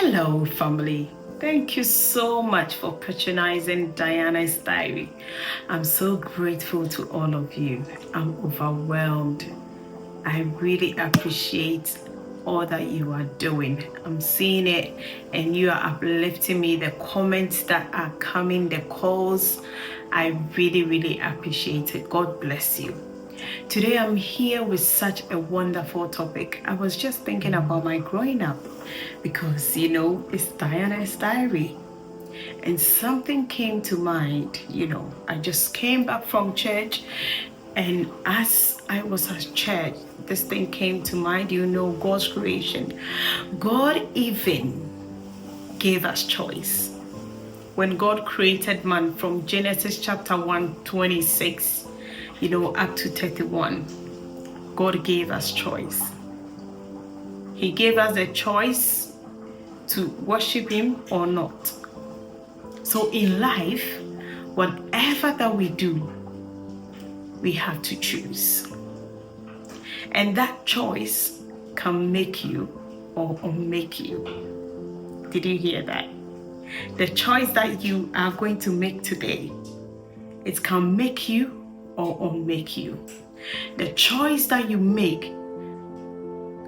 Hello, family. Thank you so much for patronizing Diana's Diary. I'm so grateful to all of you. I'm overwhelmed. I really appreciate all that you are doing. I'm seeing it, and you are uplifting me. The comments that are coming, the calls, I really appreciate it. God bless you. Today I'm here with such a wonderful topic. I was just thinking about my growing up because it's Diana's Diary, and something came to mind. I just came back from church, and as I was at church, this thing came to mind. God's creation. God even gave us choice. When God created man from Genesis chapter 1:26, up to 31, God gave us choice. He gave us a choice to worship him or not. So in life, whatever that we do, we have to choose. And that choice can make you or unmake you. Did you hear that? The choice that you are going to make today, it can make you or unmake you. The choice that you make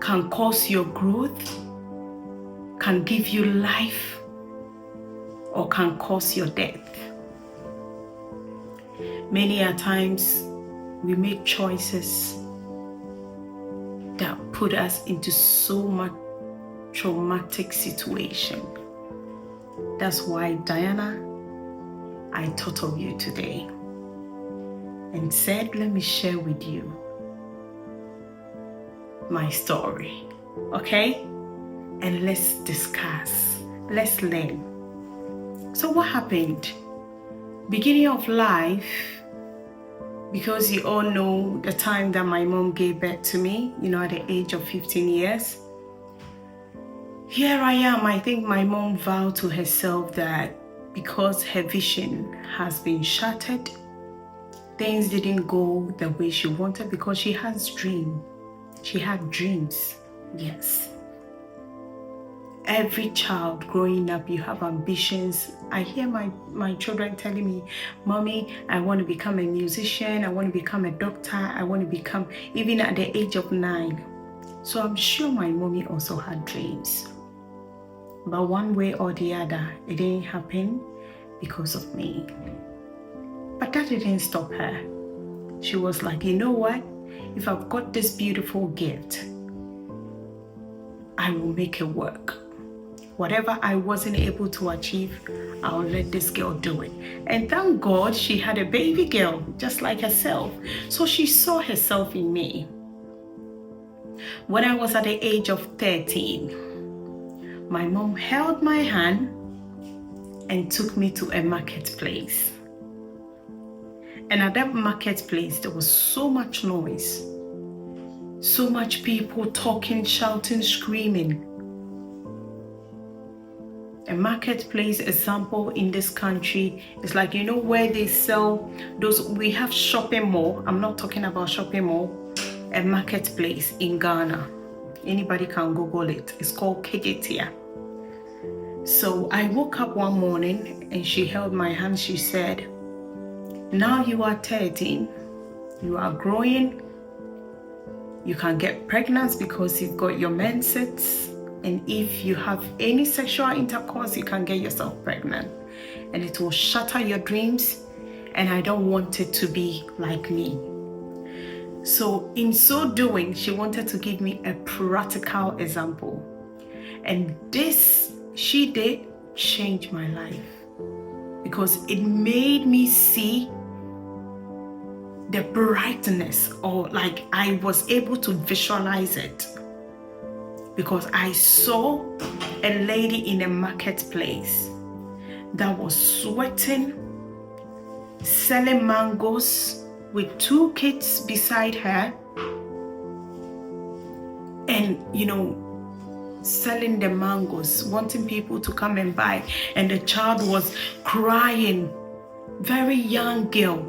can cause your growth, can give you life, or can cause your death. Many a times we make choices that put us into so much traumatic situation. That's why, Diana, I thought of you today and said, let me share with you my story, okay? And let's discuss, let's learn. So what happened? Beginning of life, because you all know the time that my mom gave birth to me, at the age of 15 years. Here I am. I think my mom vowed to herself that because her vision has been shattered, things didn't go the way she wanted, because she has dreams. She had dreams, yes. Every child growing up, you have ambitions. I hear my children telling me, Mommy, I want to become a musician. I want to become a doctor. I want to become, even at the age of 9. So I'm sure my mommy also had dreams. But one way or the other, it didn't happen because of me. But that didn't stop her. She was like, you know what? If I've got this beautiful gift, I will make it work. Whatever I wasn't able to achieve, I'll let this girl do it. And thank God she had a baby girl just like herself. So she saw herself in me. When I was at the age of 13, my mom held my hand and took me to a marketplace. And at that marketplace, there was so much noise, so much people talking, shouting, screaming. A marketplace example in this country is like, where they sell those, we have shopping mall. I'm not talking about shopping mall. A marketplace in Ghana. Anybody can Google it. It's called Kegetia. So I woke up one morning and she held my hand. She said, now you are 13. You are growing. You can get pregnant because you've got your menses. And if you have any sexual intercourse, you can get yourself pregnant. And it will shatter your dreams. And I don't want it to be like me. So in so doing, she wanted to give me a practical example. And this she did change my life, because it made me see the brightness, or like I was able to visualize it. Because I saw a lady in a marketplace that was sweating, selling mangoes with 2 kids beside her, and selling the mangoes, wanting people to come and buy. And the child was crying, very young girl.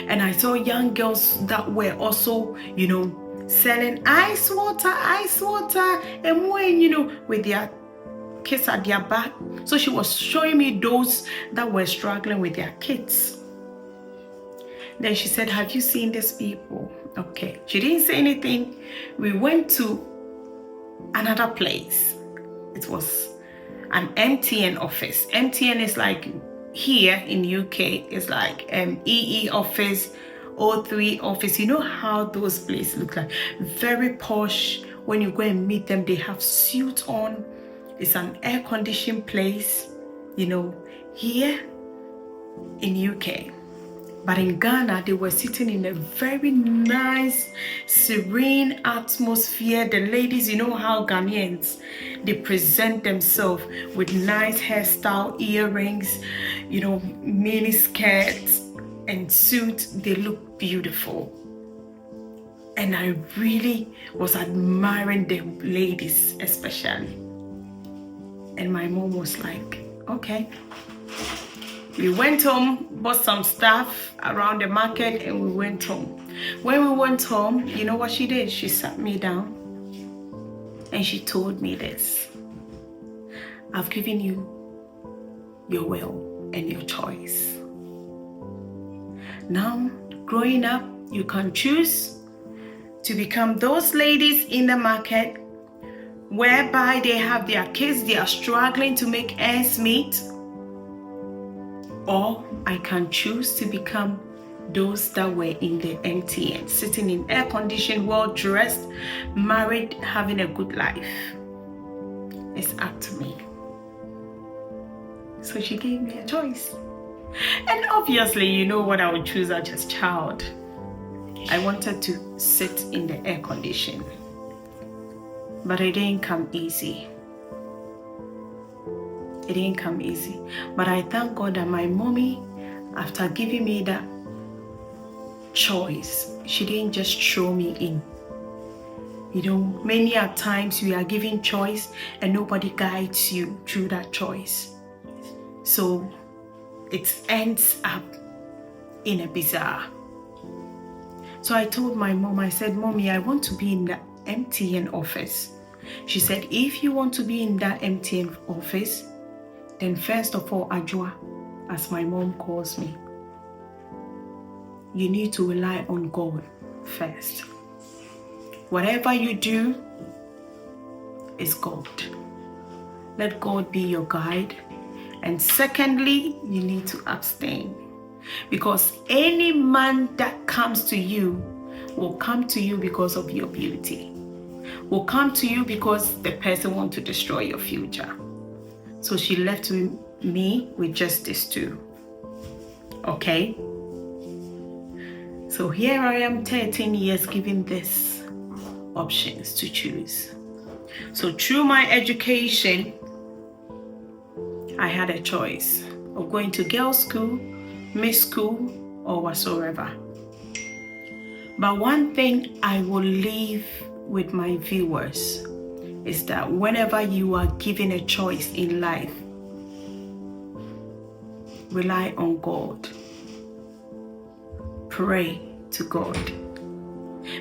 And I saw young girls that were also, selling ice water, and when, with their kids at their back. So she was showing me those that were struggling with their kids. Then she said, have you seen these people? Okay. She didn't say anything. We went to another place. It was an MTN office. MTN is like here in UK, it's like EE office, O3 office. You know how those places look like? Very posh. When you go and meet them, they have suits on. It's an air-conditioned place, you know, here in UK. But in Ghana, they were sitting in a very nice, serene atmosphere. The ladies, you know how Ghanaians, they present themselves with nice hairstyle, earrings, you know, mini skirts and suits. They look beautiful. And I really was admiring the ladies, especially. And my mom was like, okay. We went home, bought some stuff around the market, and we went home. When we went home, you know what she did? She sat me down and she told me this. I've given you your will and your choice. Now, growing up, you can choose to become those ladies in the market whereby they have their kids, they are struggling to make ends meet. Or I can choose to become those that were in the MTN, sitting in air-conditioned, well-dressed, married, having a good life. It's up to me. So she gave me a choice. And obviously, you know what I would choose as a child. I wanted to sit in the air condition. But it didn't come easy. It didn't come easy. But I thank God that my mommy, after giving me that choice, she didn't just throw me in. You know, many a times we are given choice and nobody guides you through that choice. So it ends up in a bazaar. So I told my mom, I said, Mommy, I want to be in the MTN office. She said, if you want to be in that MTN office, then first of all, Ajua, as my mom calls me, you need to rely on God first. Whatever you do is God. Let God be your guide. And secondly, you need to abstain. Because any man that comes to you will come to you because of your beauty. Will come to you because the person wants to destroy your future. So she left me with just these two. Okay? So here I am, 13 years, giving this options to choose. So through my education, I had a choice of going to girls' school, mixed school, or whatsoever. But one thing I will leave with my viewers is that whenever you are given a choice in life, rely on God. Pray to God.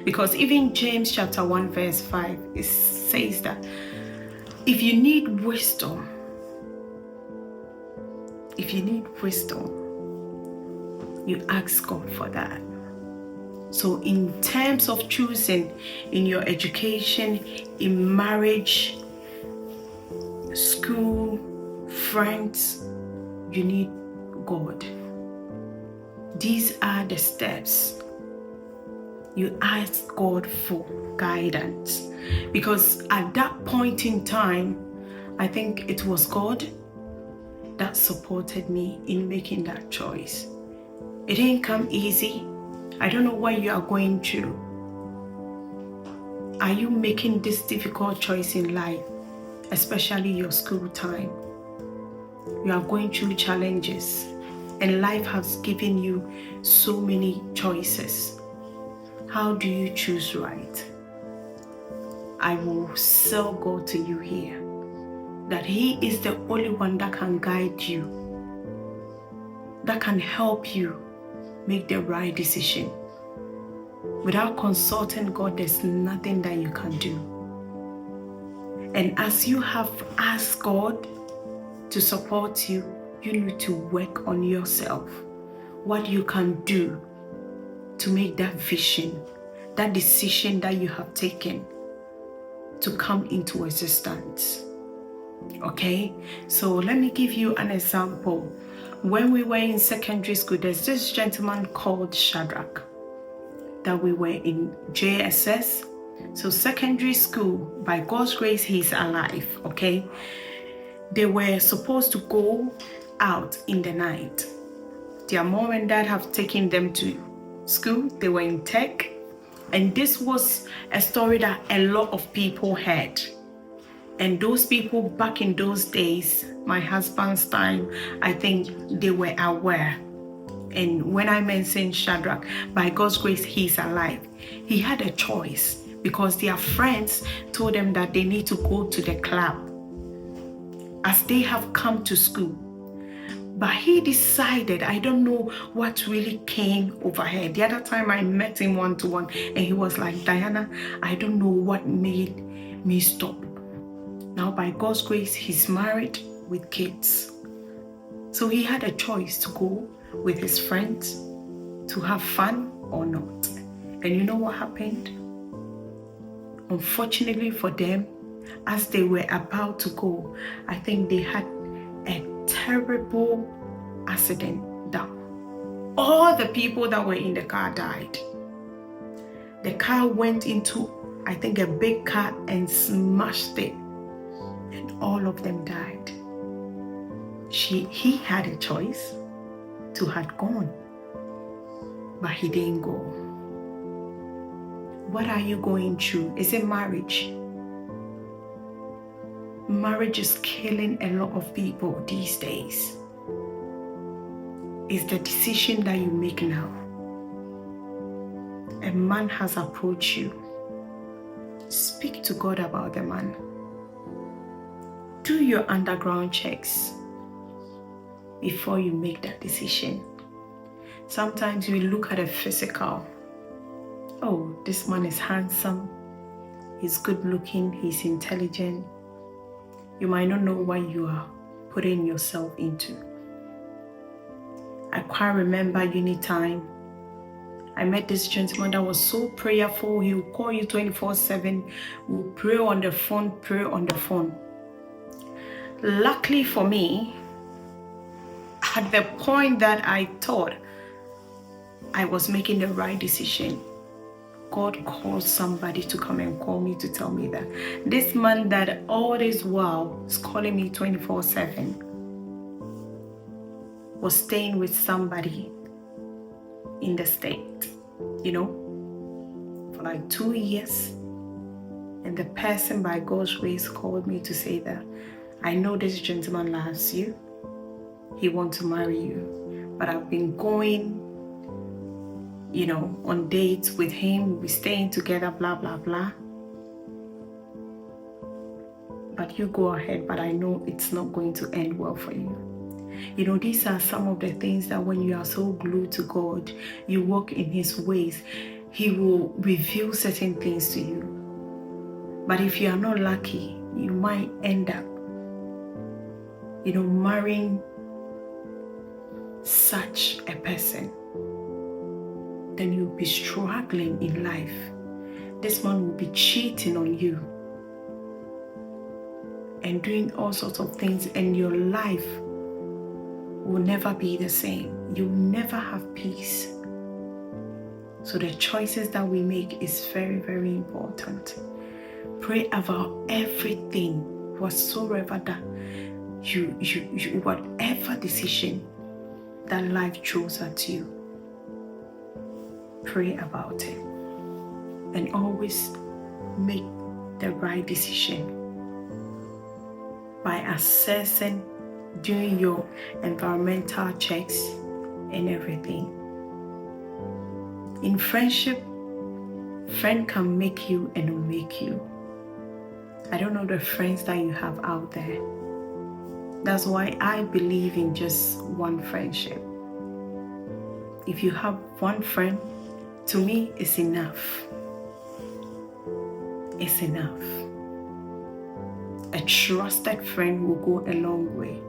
Because even James chapter 1 verse 5, it says that if you need wisdom, you ask God for that. So in terms of choosing in your education, in marriage, school, friends, you need God. These are the steps. You ask God for guidance. Because at that point in time, I think it was God that supported me in making that choice. It didn't come easy. I don't know what you are going through. Are you making this difficult choice in life, especially your school time? You are going through challenges, and life has given you so many choices. How do you choose right? I will sell God to you here, that He is the only one that can guide you, that can help you make the right decision. Without consulting God, there's nothing that you can do. And as you have asked God to support you, you need to work on yourself. What you can do to make that vision, that decision that you have taken to come into existence. Okay, so let me give you an example. When we were in secondary school, there's this gentleman called Shadrach that we were in JSS. So secondary school, by God's grace, he's alive. Okay, they were supposed to go out in the night. Their mom and dad have taken them to school. They were in tech, and this was a story that a lot of people heard. And those people back in those days, my husband's time, I think they were aware. And when I mentioned Shadrach, by God's grace, he's alive. He had a choice because their friends told them that they need to go to the club as they have come to school. But he decided, I don't know what really came over here. The other time I met him one-to-one, and he was like, Diana, I don't know what made me stop. Now, by God's grace, he's married with kids. So he had a choice to go with his friends to have fun or not. And you know what happened? Unfortunately for them, as they were about to go, I think they had a terrible accident that all the people that were in the car died. The car went into, I think, a big car and smashed it. And all of them died. He had a choice to have gone, but he didn't go. What are you going through? Is it marriage? Marriage is killing a lot of people these days. It's the decision that you make now. A man has approached you. Speak to God about the man. Do your underground checks before you make that decision. Sometimes we look at a physical. Oh, this man is handsome. He's good looking. He's intelligent. You might not know what you are putting yourself into. I quite remember uni time. I met this gentleman that was so prayerful. He would call you 24/7. We would pray on the phone. Luckily for me, at the point that I thought I was making the right decision, God called somebody to come and call me to tell me that this man that all this while is calling me 24/7 was staying with somebody in the state, for like 2 years. And the person, by God's grace, called me to say that, I know this gentleman loves you. He wants to marry you. But I've been going, on dates with him. We're staying together, blah, blah, blah. But you go ahead, but I know it's not going to end well for you. These are some of the things that when you are so glued to God, you walk in his ways, he will reveal certain things to you. But if you are not lucky, you might end up, marrying such a person. Then you'll be struggling in life. This man will be cheating on you and doing all sorts of things, and your life will never be the same. You'll never have peace. So the choices that we make is very, very important. Pray about everything, whatsoever that you whatever decision that life throws at you. Pray about it and always make the right decision by assessing, doing your environmental checks and everything. In friendship, friend can make you and unmake you. I don't know the friends that you have out there. That's why I believe in just one friendship. If you have one friend, to me, it's enough. It's enough. trusted friend will go a long way.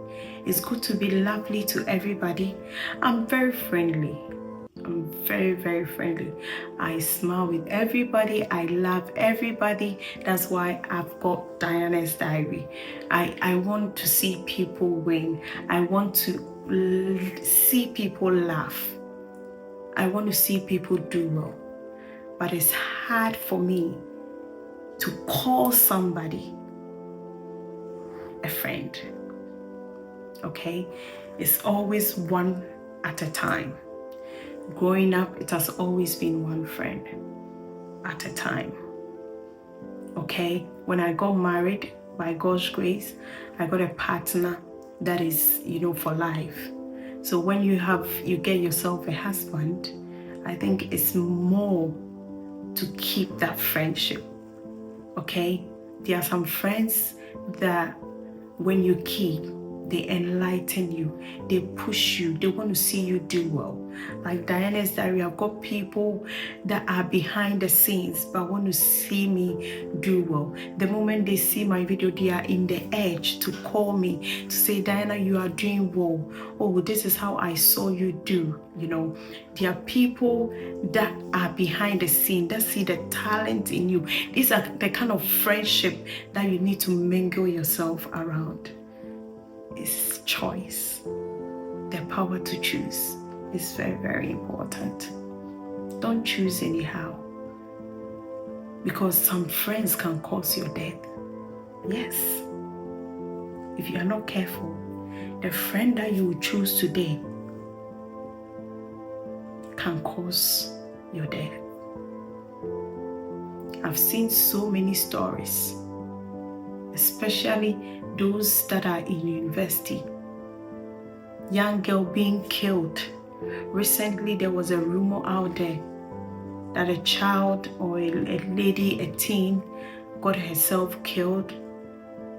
It's good to be lovely to everybody. I'm very friendly. I'm very, very friendly. I smile with everybody. I love everybody. That's why I've got Diana's Diary. I want to see people win. I want to see people laugh. I want to see people do well. But it's hard for me to call somebody a friend. Okay? It's always one at a time. Growing up, it has always been one friend at a time. Okay? When I got married, by God's grace, I got a partner that is, for life. So when you get yourself a husband, I think it's more to keep that friendship. Okay? There are some friends that when you keep, they enlighten you, they push you, they want to see you do well. Like Diana's Diary, I've got people that are behind the scenes but want to see me do well. The moment they see my video, they are in the edge to call me to say, Diana, you are doing well. Oh, this is how I saw you do. There are people that are behind the scene that see the talent in you. These are the kind of friendship that you need to mingle yourself around. It's choice. The power to choose is very, very important. Don't choose anyhow, because some friends can cause your death. Yes. If you are not careful, the friend that you will choose today can cause your death. I've seen so many stories, especially those that are in university. Young girl being killed. Recently, there was a rumor out there that a child or a lady, a teen, got herself killed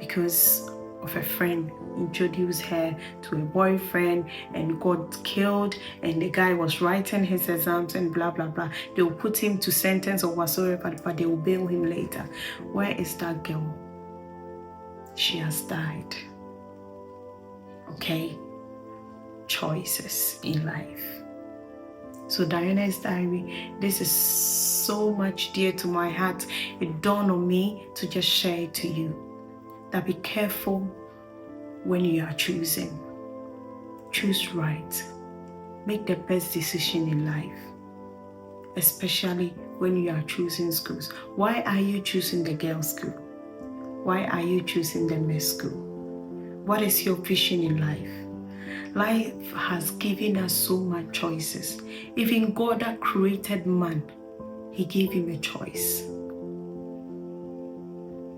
because of a friend introduced her to a boyfriend and got killed, and the guy was writing his exams and blah blah blah. They will put him to sentence or whatsoever, but they will bail him later. Where is that girl? She has died. Okay? Choices in life. So Diana's Diary, this is so much dear to my heart. It dawned on me to just share it to you. That be careful when you are choosing. Choose right. Make the best decision in life. Especially when you are choosing schools. Why are you choosing the girls' school? Why are you choosing the men's school? What is your vision in life? Life has given us so much choices. Even God that created man, He gave him a choice.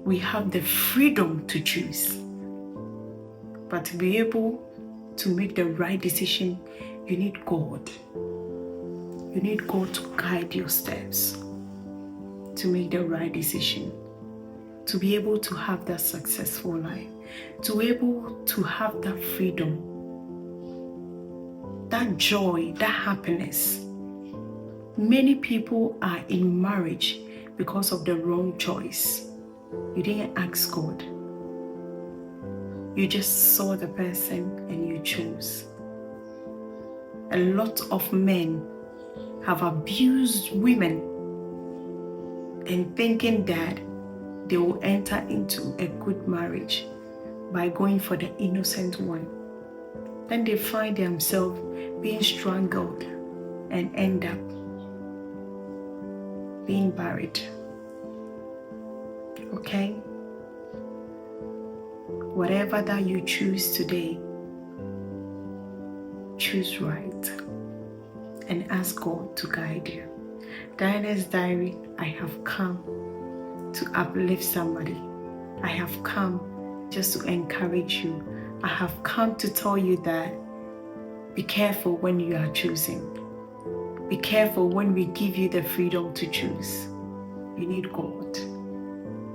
We have the freedom to choose. But to be able to make the right decision, you need God. You need God to guide your steps to make the right decision, to be able to have that successful life, to be able to have that freedom, that joy, that happiness. Many people are in marriage because of the wrong choice. You didn't ask God. You just saw the person and you chose. A lot of men have abused women and thinking that they will enter into a good marriage by going for the innocent one. Then they find themselves being strangled and end up being buried. Okay? Whatever that you choose today, choose right and ask God to guide you. Diana's Diary, I have come to uplift somebody. I have come just to encourage you. I have come to tell you that be careful when you are choosing. Be careful when we give you the freedom to choose. You need God,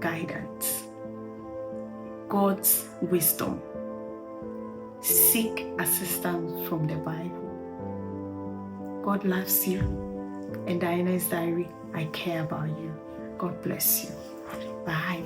guidance, God's wisdom. Seek assistance from the Bible. God loves you, and Diana's Diary, I care about you. God bless you. Bye.